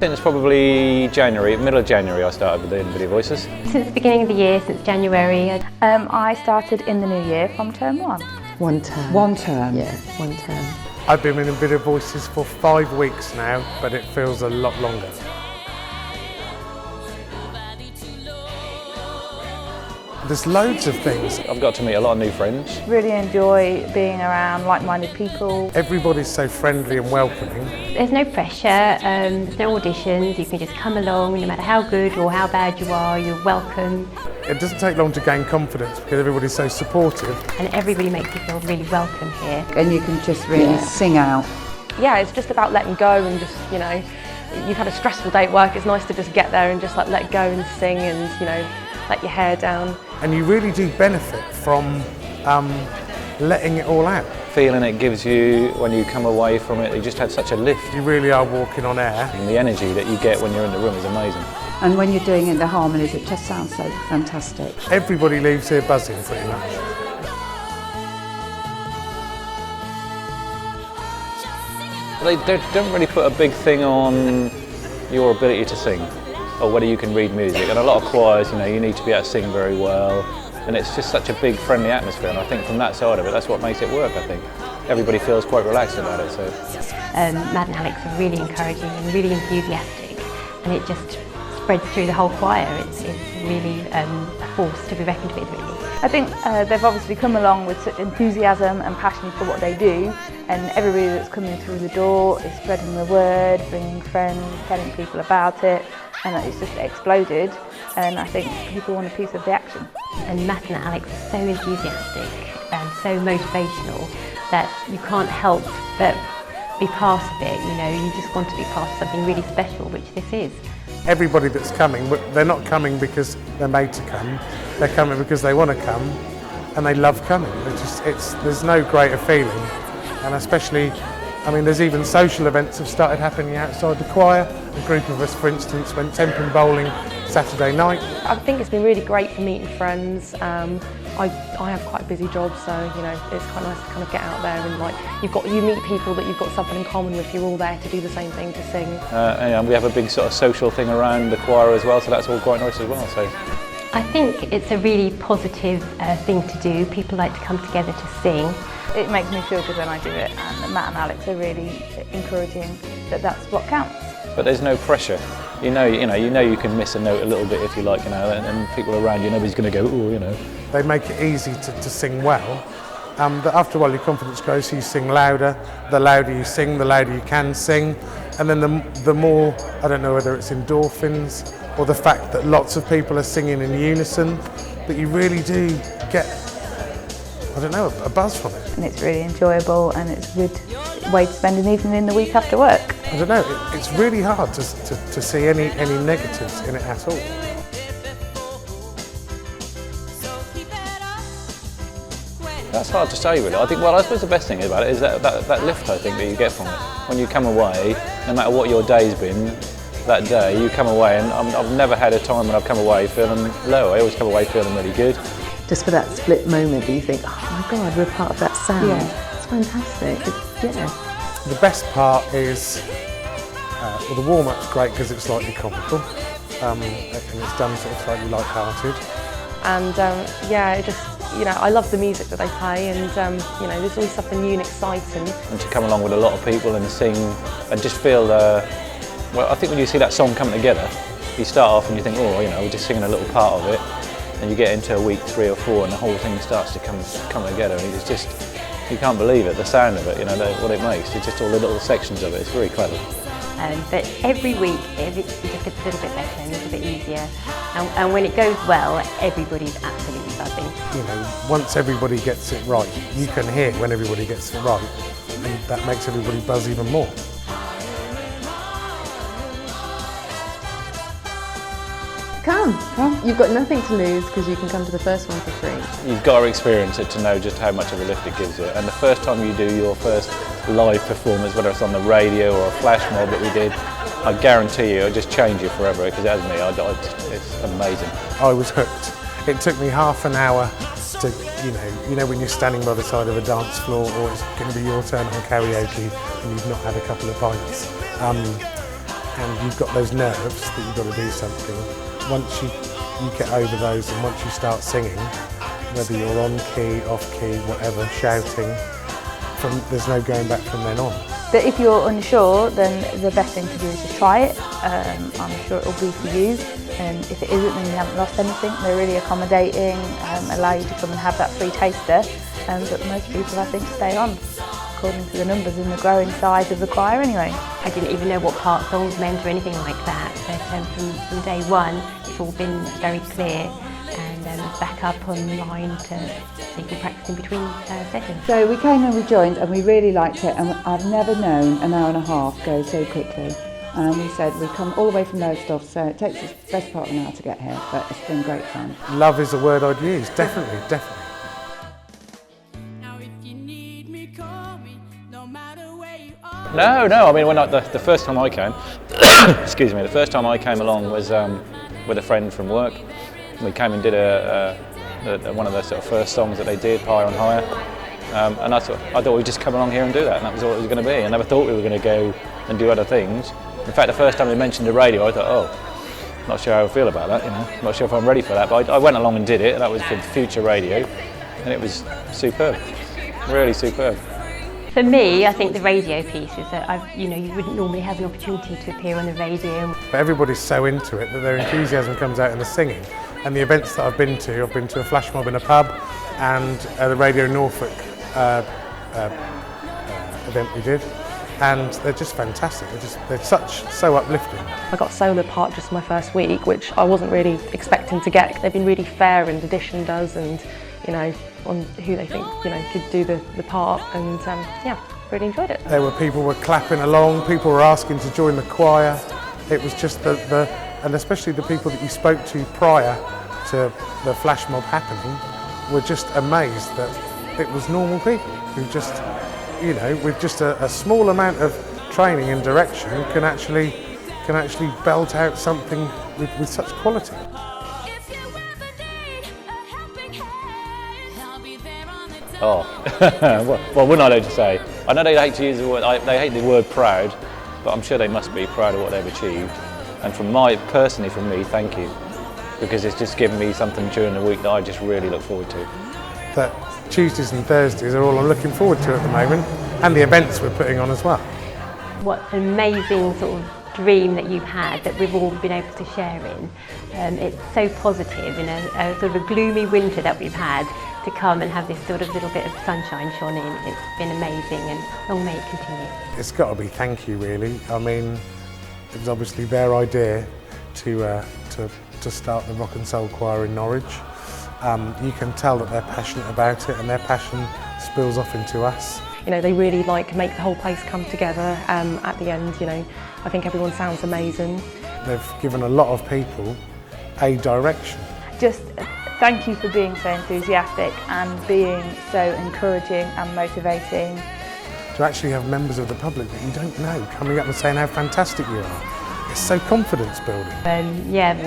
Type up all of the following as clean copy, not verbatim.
Since probably January, middle of January, I started with the Invidia Voices. Since the beginning of the year, since January. I started in the new year from term 1. One term. One term? Yeah, one term. I've been in Invidia Voices for 5 weeks now, but it feels a lot longer. There's loads of things. I've got to meet a lot of new friends. Really enjoy being around like-minded people. Everybody's so friendly and welcoming. There's no pressure, there's no auditions, you can just come along, no matter how good or how bad you are, you're welcome. It doesn't take long to gain confidence because everybody's so supportive. And everybody makes you feel really welcome here. And you can just really sing out. Yeah, it's just about letting go and just, you know, you've had a stressful day at work, it's nice to just get there and just like let go and sing and, you know, let your hair down. And you really do benefit from letting it all out. Feeling it gives you, when you come away from it, you just had such a lift. You really are walking on air. And the energy that you get when you're in the room is amazing. And when you're doing it, the harmonies, it just sounds so fantastic. Everybody leaves here buzzing pretty much. They don't really put a big thing on your ability to sing or whether you can read music. And a lot of choirs, you know, you need to be able to sing very well. And it's just such a big, friendly atmosphere. And I think from that side of it, that's what makes it work, I think. Everybody feels quite relaxed about it. So. Matt and Alex are really encouraging and really enthusiastic. And it just spreads through the whole choir. It's really a force to be reckoned with, really. I think they've obviously come along with such enthusiasm and passion for what they do, and everybody that's coming through the door is spreading the word, bringing friends, telling people about it, and it's just exploded, and I think people want a piece of the action. And Matt and Alex are so enthusiastic and so motivational that you can't help but be part of it, you know, you just want to be part of something really special, which this is. Everybody that's coming, they're not coming because they're made to come, they're coming because they want to come and they love coming. There's no greater feeling, and especially, I mean, there's even social events have started happening outside the choir. A group of us, for instance, went temping bowling Saturday night. I think it's been really great for meeting friends. I have quite a busy job, so you know it's quite nice to kind of get out there and like you meet people that you've got something in common with. You're all there to do the same thing, to sing. And we have a big sort of social thing around the choir as well, so that's all quite nice as well. So. I think it's a really positive thing to do. People like to come together to sing. It makes me feel good when I do it, and Matt and Alex are really encouraging that that's what counts. But there's no pressure. You know you can miss a note a little bit if you like, you know, and people around you, nobody's going to go, oh, you know. They make it easy to sing well. But after a while, your confidence grows, so you sing louder. The louder you sing, the louder you can sing. And then the more, I don't know whether it's endorphins or the fact that lots of people are singing in unison, that you really do get, I don't know, a buzz from it. And it's really enjoyable, and it's a good way to spend an evening in the week after work. I don't know, it's really hard to see any negatives in it at all. That's hard to say, really. I suppose the best thing about it is that lift, I think, that you get from it. When you come away, no matter what your day's been, that day, you come away, and I've never had a time when I've come away feeling low. I always come away feeling really good. Just for that split moment that you think, oh my God, we're part of that sound. Yeah. It's fantastic. The best part is, well, the warm-up's great because it's slightly comical, and it's done sort of slightly light-hearted. And yeah, it just, you know, I love the music that they play, and you know, there's always something new and exciting. And to come along with a lot of people and sing and just feel well, I think when you see that song coming together, you start off and you think, oh, you know, we're just singing a little part of it, and you get into a week 3 or 4 and the whole thing starts to come together, and it's just, you can't believe it, the sound of it, you know, what it makes. It's just all the little sections of it. It's very clever. But every week it just gets a little bit better and a little bit easier. And when it goes well, everybody's absolutely buzzing. You know, once everybody gets it right, you can hear when everybody gets it right, and that makes everybody buzz even more. Come. You've got nothing to lose because you can come to the first one for free. You've got to experience it to know just how much of a lift it gives you. And the first time you do your first live performance, whether it's on the radio or a flash mob that we did, I guarantee you it'll just change you forever, because it has me. It's amazing. I was hooked. It took me half an hour to, you know when you're standing by the side of a dance floor, or it's going to be your turn on karaoke and you've not had a couple of pints. and you've got those nerves that you've got to do something. Once you get over those, and once you start singing, whether you're on key, off key, whatever, shouting, there's no going back from then on. But if you're unsure, then the best thing to do is to try it. I'm sure it will be for you. And if it isn't, then you haven't lost anything. They're really accommodating, allow you to come and have that free taster. But most people, I think, stay on, according to the numbers and the growing size of the choir anyway. I didn't even know what part songs meant or anything like that, but from day one it's all been very clear, and back up online to so you can practice in between sessions. So we came and we joined and we really liked it, and I've never known an hour and a half go so quickly. And we said we come all the way from Lowestoft, so it takes us the best part of an hour to get here, but it's been great fun. Love is a word I'd use, definitely. No. I mean, when the first time I came, excuse me, the first time I came along was with a friend from work. We came and did one of the sort of first songs that they did, Higher and Higher. And I thought we'd just come along here and do that, and that was all it was going to be. I never thought we were going to go and do other things. In fact, the first time they mentioned the radio, I thought, oh, not sure how I feel about that. Not sure if I'm ready for that. But I went along and did it. And that was for future radio, and it was superb, really superb. For me, I think the radio piece is that you wouldn't normally have an opportunity to appear on the radio. But everybody's so into it that their enthusiasm comes out in the singing. And the events that I've been to a flash mob in a pub, and the Radio Norfolk event we did, and they're just fantastic. They're so uplifting. I got solo part just my first week, which I wasn't really expecting to get. They've been really fair, and Audition does, and on who they think could do the part, and really enjoyed it. There were people were clapping along, people were asking to join the choir. It was just and especially the people that you spoke to prior to the flash mob happening were just amazed that it was normal people who just, with just a small amount of training and direction can actually belt out something with such quality. Oh, well, wouldn't I know to say? I know they hate to use the word, they hate the word proud, but I'm sure they must be proud of what they've achieved. And from me, thank you, because it's just given me something during the week that I just really look forward to. That Tuesdays and Thursdays are all I'm looking forward to at the moment, and the events we're putting on as well. What an amazing sort of dream that you've had that we've all been able to share in. It's so positive in a sort of a gloomy winter that we've had, to come and have this sort of little bit of sunshine shone in. It's been amazing, and long may it continue. It's got to be thank you, really. I mean, it was obviously their idea to start the Rock and Soul Choir in Norwich. You can tell that they're passionate about it, and their passion spills off into us. They really make the whole place come together. At the end, I think everyone sounds amazing. They've given a lot of people a direction. Just thank you for being so enthusiastic and being so encouraging and motivating. To actually have members of the public that you don't know coming up and saying how fantastic you are. It's so confidence building.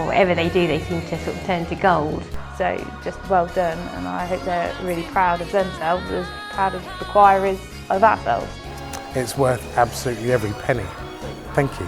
Whatever they do, they seem to sort of turn to gold. So just well done, and I hope they're really proud of themselves, as proud as the choir is of ourselves. It's worth absolutely every penny. Thank you.